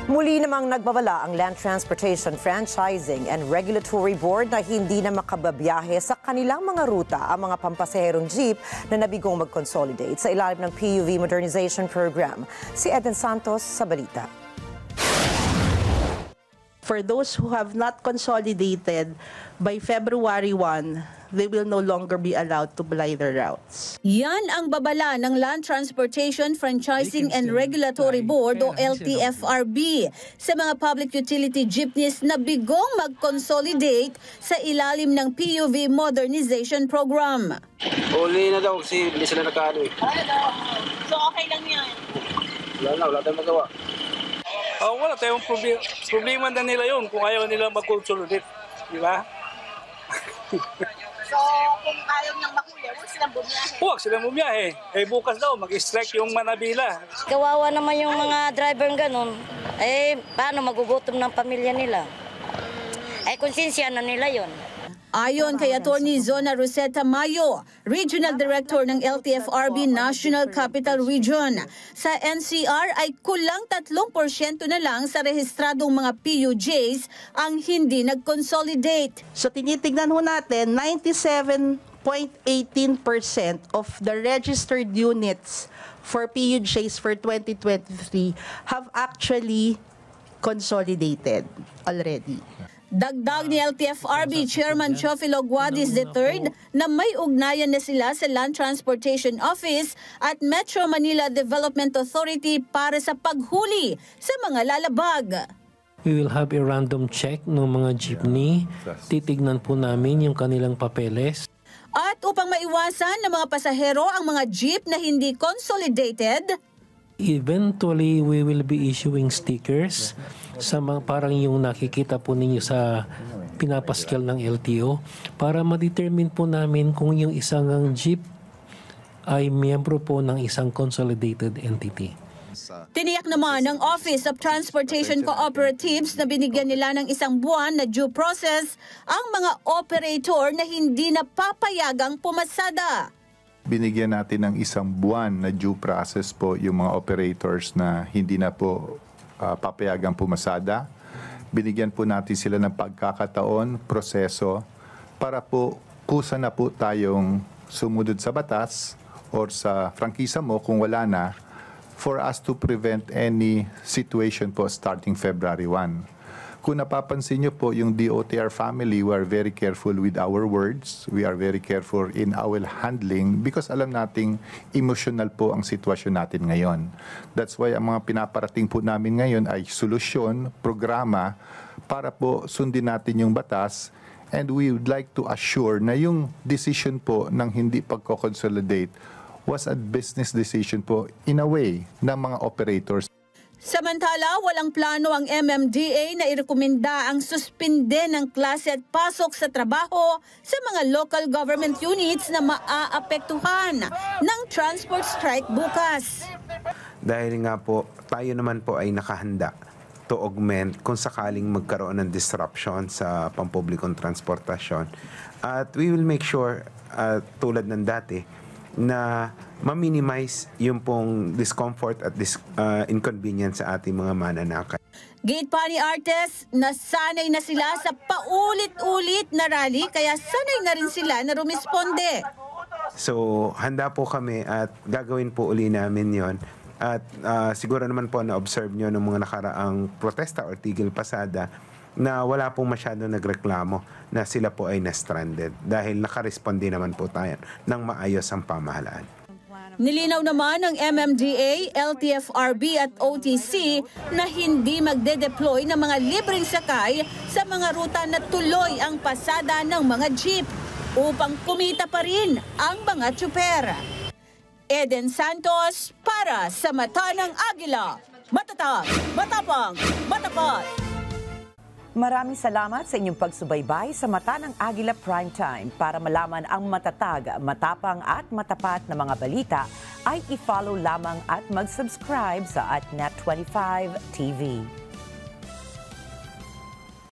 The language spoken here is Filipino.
Muli namang nagbabala ang Land Transportation Franchising and Regulatory Board na hindi na makababiyahe sa kanilang mga ruta ang mga pampasaherong jeep na nabigong mag-consolidate sa ilalim ng PUV Modernization Program. Si Eden Santos sa balita. For those who have not consolidated by February 1, they will no longer be allowed to ply their routes. Yan ang babala ng Land Transportation Franchising and Regulatory Board o LTFRB sa mga public utility jeepneys na bigong mag-consolidate sa ilalim ng PUV Modernization Program. Uli na daw kasi hindi sila nakaano eh. So okay lang yan? Wala tayong magawa. Wala tayong problema. Problema na nila yun kung ayaw nila mag-consolidate. Di ba? So kung ayaw nang mahuli, huwag silang bumiyahe? Huwag silang bumiyahe. Bukas daw mag-strike yung Manabila. Kawawa naman yung mga driver ganun. Paano magugutom ng pamilya nila? Konsensya na nila yon. Ayon kay Atty. Zona Rosetta Mayo, Regional Director ng LTFRB National Capital Region, sa NCR ay kulang 3% na lang sa rehistradong mga PUJs ang hindi nag-consolidate. So tinitignan ho natin, 97.18% of the registered units for PUJs for 2023 have actually consolidated already. Dagdag ni LTFRB Chairman Chofilo Guadis III na may ugnayan na sila sa Land Transportation Office at Metro Manila Development Authority para sa paghuli sa mga lalabag. We will have a random check ng mga jeepney. Titignan po namin yung kanilang papeles. At upang maiwasan ng mga pasahero ang mga jeep na hindi consolidated, eventually, we will be issuing stickers sa mga parang yung nakikita po ninyo sa pinapaskal ng LTO para ma-determine po namin kung yung isang jeep ay miyembro po ng isang consolidated entity. Tiniyak naman ng Office of Transportation Cooperatives na binigyan nila ng 1 buwan na due process ang mga operator na hindi napapayagang pumasada. Binigyan natin ng 1 buwan na due process po yung mga operators na hindi na po papayagang pumasada. Binigyan po natin sila ng pagkakataon, proseso, para po kusa na po tayong sumunod sa batas or sa prangkisa mo kung wala na, for us to prevent any situation po starting February 1. Kung napapansin nyo po, yung DOTR family, we are very careful with our words. We are very careful in our handling because alam nating emotional po ang sitwasyon natin ngayon. That's why ang mga pinaparating po namin ngayon ay solusyon, programa, para po sundin natin yung batas. And we would like to assure na yung decision po ng hindi pagko-consolidate was a business decision po in a way ng mga operators. Samantala, walang plano ang MMDA na irekomenda ang suspinde ng klase at pasok sa trabaho sa mga local government units na maaapektuhan ng transport strike bukas. Dahil nga po, tayo naman po ay nakahanda to augment kung sakaling magkaroon ng disruption sa pampublikong transportasyon. At we will make sure, tulad ng dati, na ma-minimize yung pong discomfort at inconvenience sa ating mga mananakay. Gate pa ni Artes, nasanay na sila sa paulit-ulit na rally kaya sanay na rin sila na rumisponde. So handa po kami at gagawin po uli namin yon. At siguro naman po na-observe nyo ng mga nakaraang protesta or tigil pasada na wala pong masyadong nagreklamo na sila po ay na-stranded dahil nakaresponde naman po tayo ng maayos ang pamahalaan. Nilinaw naman ng MMDA, LTFRB at OTC na hindi magde-deploy ng mga libreng sakay sa mga ruta na tuloy ang pasada ng mga jeep upang kumita pa rin ang mga tsuper. Eden Santos para sa Mata ng Agila. Matatag, matapang, matapat. Maraming salamat sa inyong pagsubaybay sa Mata ng Agila Primetime. Para malaman ang matatag, matapang at matapat na mga balita, ay i-follow lamang at mag-subscribe sa @Net25 TV.